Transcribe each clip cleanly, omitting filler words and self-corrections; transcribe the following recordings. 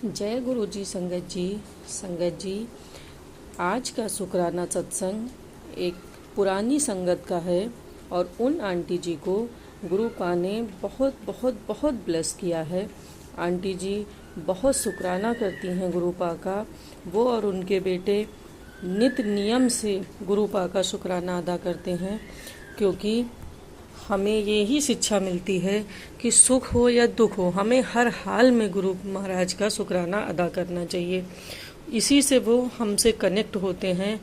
जय गुरु जी। संगत जी, आज का शुक्राना सत्संग एक पुरानी संगत का है और उन आंटी जी को गुरु पा ने बहुत बहुत बहुत ब्लेस किया है। आंटी जी बहुत शुक्राना करती हैं गुरु पा का। वो और उनके बेटे नित नियम से गुरु पा का शुक्राना अदा करते हैं, क्योंकि हमें यही शिक्षा मिलती है कि सुख हो या दुख हो, हमें हर हाल में गुरु महाराज का शुक्राना अदा करना चाहिए। इसी से वो हमसे कनेक्ट होते हैं।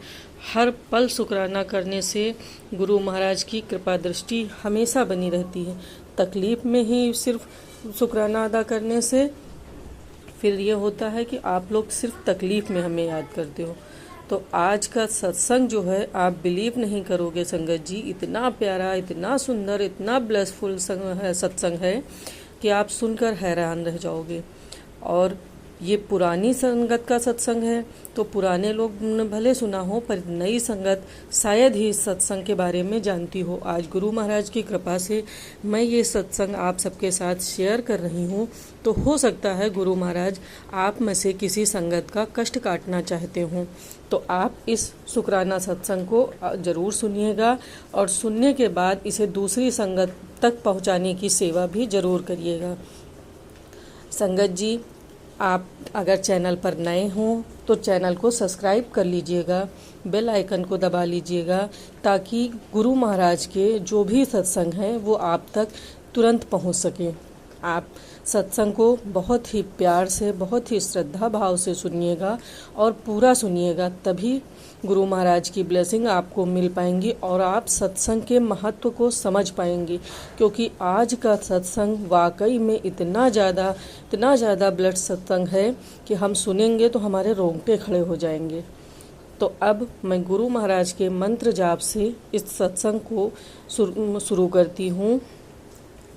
हर पल शुक्राना करने से गुरु महाराज की कृपा दृष्टि हमेशा बनी रहती है। तकलीफ़ में ही सिर्फ शुक्राना अदा करने से फिर ये होता है कि आप लोग सिर्फ तकलीफ़ में हमें याद करते हो। तो आज का सत्संग जो है, आप बिलीव नहीं करोगे संगत जी, इतना प्यारा, इतना सुंदर, इतना ब्लेसफुल सत्संग है कि आप सुनकर हैरान रह जाओगे। और ये पुरानी संगत का सत्संग है, तो पुराने लोग ने भले सुना हो, पर नई संगत शायद ही इस सत्संग के बारे में जानती हो। आज गुरु महाराज की कृपा से मैं ये सत्संग आप सबके साथ शेयर कर रही हूँ। तो हो सकता है गुरु महाराज आप में से किसी संगत का कष्ट काटना चाहते हों, तो आप इस शुक्राना सत्संग को ज़रूर सुनिएगा और सुनने के बाद इसे दूसरी संगत तक पहुँचाने की सेवा भी ज़रूर करिएगा। संगत जी, आप अगर चैनल पर नए हों तो चैनल को सब्सक्राइब कर लीजिएगा, बेल आइकन को दबा लीजिएगा, ताकि गुरु महाराज के जो भी सत्संग हैं वो आप तक तुरंत पहुंच सके। आप सत्संग को बहुत ही प्यार से, बहुत ही श्रद्धा भाव से सुनिएगा और पूरा सुनिएगा, तभी गुरु महाराज की ब्लेसिंग आपको मिल पाएंगी और आप सत्संग के महत्व को समझ पाएंगे। क्योंकि आज का सत्संग वाकई में इतना ज़्यादा ब्लड सत्संग है कि हम सुनेंगे तो हमारे रोंगटे खड़े हो जाएंगे। तो अब मैं गुरु महाराज के मंत्र जाप से इस सत्संग को शुरू करती हूँ।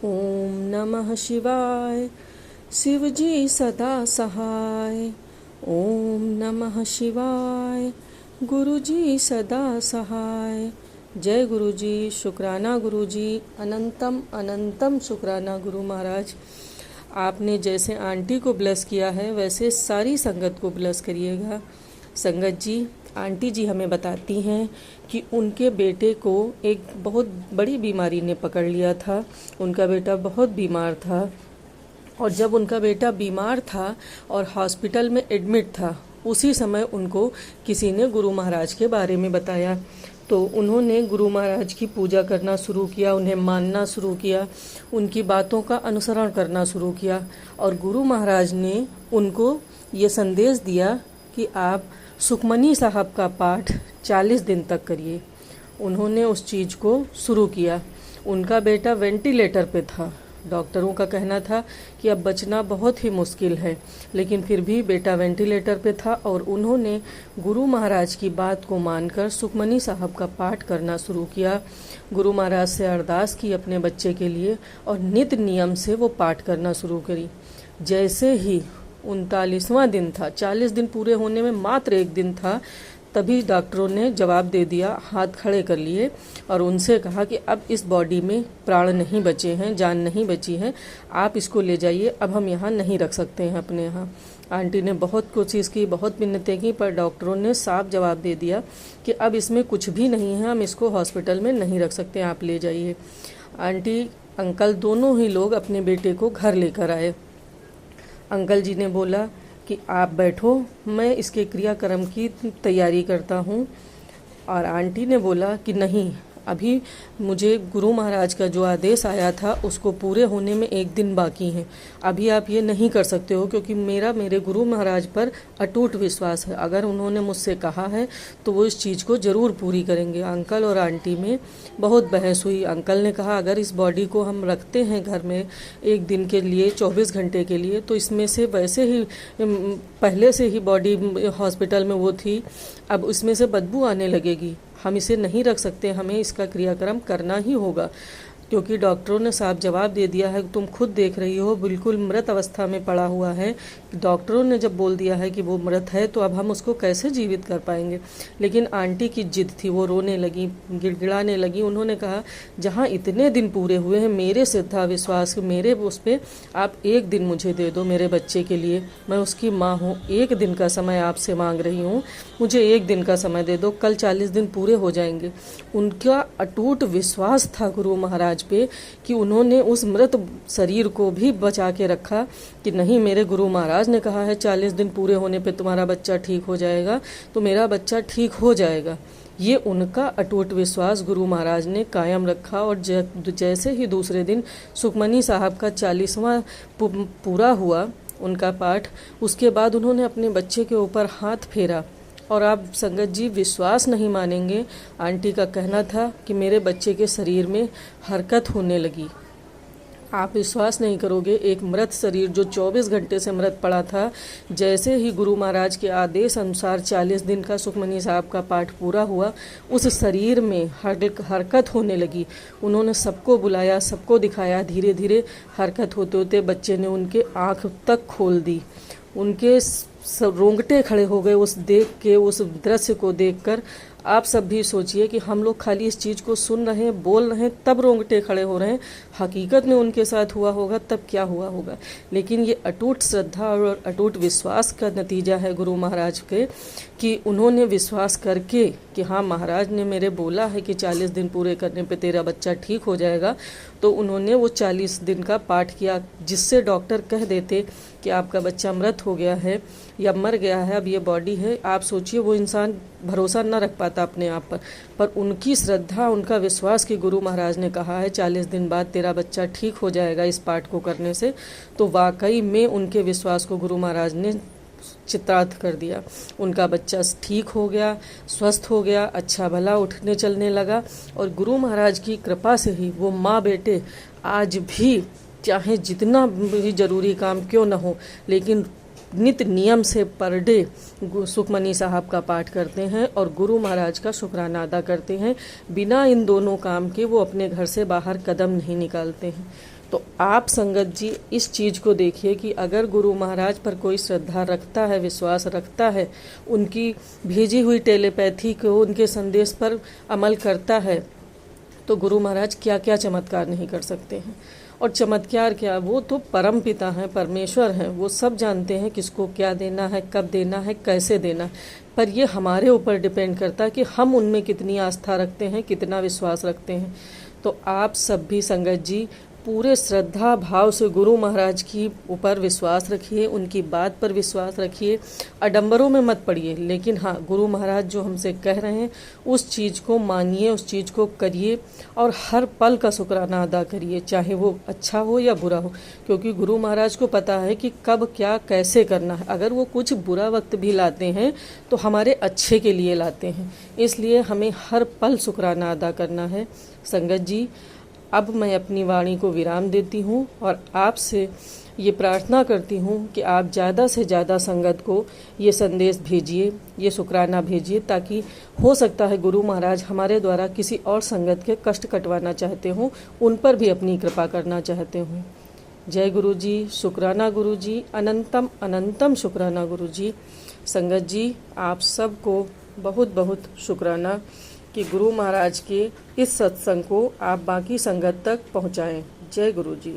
ओम नमः शिवाय, शिव जी सदा सहाय। ओम नमः शिवाय, गुरु जी सदा सहाय। जय गुरु जी, शुक्राना गुरु जी, अनंतम अनंतम शुक्राना गुरु महाराज। आपने जैसे आंटी को ब्लेस किया है वैसे सारी संगत को ब्लेस करिएगा। संगत जी, आंटी जी हमें बताती हैं कि उनके बेटे को एक बहुत बड़ी बीमारी ने पकड़ लिया था। उनका बेटा बहुत बीमार था और जब उनका बेटा बीमार था और हॉस्पिटल में एडमिट था, उसी समय उनको किसी ने गुरु महाराज के बारे में बताया। तो उन्होंने गुरु महाराज की पूजा करना शुरू किया, उन्हें मानना शुरू किया, उनकी बातों का अनुसरण करना शुरू किया और गुरु महाराज ने उनको ये संदेश दिया कि आप सुखमनी साहब का पाठ 40 दिन तक करिए। उन्होंने उस चीज़ को शुरू किया। उनका बेटा वेंटिलेटर पे था। डॉक्टरों का कहना था कि अब बचना बहुत ही मुश्किल है, लेकिन फिर भी बेटा वेंटिलेटर पे था और उन्होंने गुरु महाराज की बात को मानकर सुखमनी साहब का पाठ करना शुरू किया। गुरु महाराज से अरदास की अपने बच्चे के लिए और नित नियम से वो पाठ करना शुरू करी। जैसे ही 39वां दिन था, 40 दिन पूरे होने में मात्र एक दिन था, तभी डॉक्टरों ने जवाब दे दिया, हाथ खड़े कर लिए और उनसे कहा कि अब इस बॉडी में प्राण नहीं बचे हैं, जान नहीं बची है, आप इसको ले जाइए, अब हम यहाँ नहीं रख सकते हैं अपने यहाँ। आंटी ने बहुत कोशिश की, बहुत मिन्नतें की, पर डॉक्टरों ने साफ जवाब दे दिया कि अब इसमें कुछ भी नहीं है, हम इसको हॉस्पिटल में नहीं रख सकते, आप ले जाइए। आंटी अंकल दोनों ही लोग अपने बेटे को घर लेकर आए। अंकल जी ने बोला कि आप बैठो, मैं इसके क्रियाक्रम की तैयारी करता हूँ। और आंटी ने बोला कि नहीं, अभी मुझे गुरु महाराज का जो आदेश आया था उसको पूरे होने में एक दिन बाकी है, अभी आप ये नहीं कर सकते हो, क्योंकि मेरे गुरु महाराज पर अटूट विश्वास है। अगर उन्होंने मुझसे कहा है तो वो इस चीज़ को ज़रूर पूरी करेंगे। अंकल और आंटी में बहुत बहस हुई। अंकल ने कहा अगर इस बॉडी को हम रखते हैं घर में एक दिन के लिए, 24 घंटे के लिए, तो इसमें से वैसे ही पहले से ही बॉडी हॉस्पिटल में वो थी, अब इसमें से बदबू आने लगेगी, हम इसे नहीं रख सकते, हमें इसका क्रियाक्रम करना ही होगा। क्योंकि डॉक्टरों ने साफ जवाब दे दिया है, तुम खुद देख रही हो बिल्कुल मृत अवस्था में पड़ा हुआ है। डॉक्टरों ने जब बोल दिया है कि वो मृत है तो अब हम उसको कैसे जीवित कर पाएंगे। लेकिन आंटी की जिद थी, वो रोने लगी, गिड़गिड़ाने लगी। उन्होंने कहा जहाँ इतने दिन पूरे हुए हैं, मेरे श्रद्धा विश्वास मेरे उस पर आप एक दिन मुझे दे दो मेरे बच्चे के लिए, मैं उसकी माँ हूँ, एक दिन का समय आपसे मांग रही हूँ, मुझे एक दिन का समय दे दो, कल 40 दिन पूरे हो जाएंगे। उनका अटूट विश्वास था गुरु महाराज पे कि उन्होंने उस मृत शरीर को भी बचा के रखा कि नहीं, मेरे गुरु महाराज ने कहा है 40 दिन पूरे होने पे तुम्हारा बच्चा ठीक हो जाएगा, तो मेरा बच्चा ठीक हो जाएगा। ये उनका अटूट विश्वास गुरु महाराज ने कायम रखा। और जैसे ही दूसरे दिन सुखमनी साहब का 40वां पूरा हुआ उनका पाठ, उसके बाद उन्होंने अपने बच्चे के ऊपर हाथ फेरा। और आप संगत जी विश्वास नहीं मानेंगे, आंटी का कहना था कि मेरे बच्चे के शरीर में हरकत होने लगी। आप विश्वास नहीं करोगे, एक मृत शरीर जो 24 घंटे से मृत पड़ा था, जैसे ही गुरु महाराज के आदेश अनुसार 40 दिन का सुखमनी साहब का पाठ पूरा हुआ, उस शरीर में हरकत होने लगी। उन्होंने सबको बुलाया, सबको दिखाया, धीरे धीरे हरकत होते होते बच्चे ने उनके आँख तक खोल दी। उनके रोंगटे खड़े हो गए उस दृश्य को देखकर। आप सब भी सोचिए कि हम लोग खाली इस चीज़ को सुन रहे हैं, बोल रहे हैं, तब रोंगटे खड़े हो रहे हैं, हकीकत में उनके साथ हुआ होगा तब क्या हुआ होगा। लेकिन ये अटूट श्रद्धा और अटूट विश्वास का नतीजा है गुरु महाराज के, कि उन्होंने विश्वास करके कि हाँ महाराज ने मेरे बोला है कि 40 दिन पूरे करने पे तेरा बच्चा ठीक हो जाएगा, तो उन्होंने वो 40 दिन का पाठ किया। जिससे डॉक्टर कह देते कि आपका बच्चा मृत हो गया है या मर गया है, अब ये बॉडी है, आप सोचिए वो इंसान भरोसा न रख पाता अपने आप पर उनकी श्रद्धा, उनका विश्वास कि गुरु महाराज ने कहा है 40 दिन बाद तेरा बच्चा ठीक हो जाएगा इस पाठ को करने से, तो वाकई में उनके विश्वास को गुरु महाराज ने चित्रार्थ कर दिया। उनका बच्चा ठीक हो गया, स्वस्थ हो गया, अच्छा भला उठने चलने लगा। और गुरु महाराज की कृपा से ही वो माँ बेटे आज भी चाहे जितना भी जरूरी काम क्यों न हो, लेकिन नित नियम से पर डे सुखमनी साहब का पाठ करते हैं और गुरु महाराज का शुक्राना अदा करते हैं। बिना इन दोनों काम के वो अपने घर से बाहर कदम नहीं निकालते हैं। तो आप संगत जी इस चीज़ को देखिए कि अगर गुरु महाराज पर कोई श्रद्धा रखता है, विश्वास रखता है, उनकी भेजी हुई टेलीपैथी को, उनके संदेश पर अमल करता है, तो गुरु महाराज क्या क्या चमत्कार नहीं कर सकते हैं। और चमत्कार क्या, वो तो परम पिता हैं, परमेश्वर हैं, वो सब जानते हैं किसको क्या देना है, कब देना है, कैसे देना है। पर ये हमारे ऊपर डिपेंड करता है कि हम उनमें कितनी आस्था रखते हैं, कितना विश्वास रखते हैं। तो आप सब भी संगत जी पूरे श्रद्धा भाव से गुरु महाराज की ऊपर विश्वास रखिए, उनकी बात पर विश्वास रखिए, आडंबरों में मत पड़िए। लेकिन हाँ, गुरु महाराज जो हमसे कह रहे हैं उस चीज़ को मानिए, उस चीज़ को करिए और हर पल का शुक्राना अदा करिए, चाहे वो अच्छा हो या बुरा हो, क्योंकि गुरु महाराज को पता है कि कब क्या कैसे करना है। अगर वो कुछ बुरा वक्त भी लाते हैं तो हमारे अच्छे के लिए लाते हैं, इसलिए हमें हर पल शुक्राना अदा करना है। संगत जी अब मैं अपनी वाणी को विराम देती हूँ और आपसे ये प्रार्थना करती हूँ कि आप ज़्यादा से ज़्यादा संगत को ये संदेश भेजिए, ये शुक्राना भेजिए, ताकि हो सकता है गुरु महाराज हमारे द्वारा किसी और संगत के कष्ट कटवाना चाहते हों, उन पर भी अपनी कृपा करना चाहते हों। जय गुरु जी, शुक्राना गुरु जी, अनंतम अनंतम शुक्राना गुरु जी। संगत जी आप सबको बहुत बहुत शुक्राना कि गुरु महाराज के इस सत्संग को आप बाकी संगत तक पहुँचाएँ। जय गुरु जी।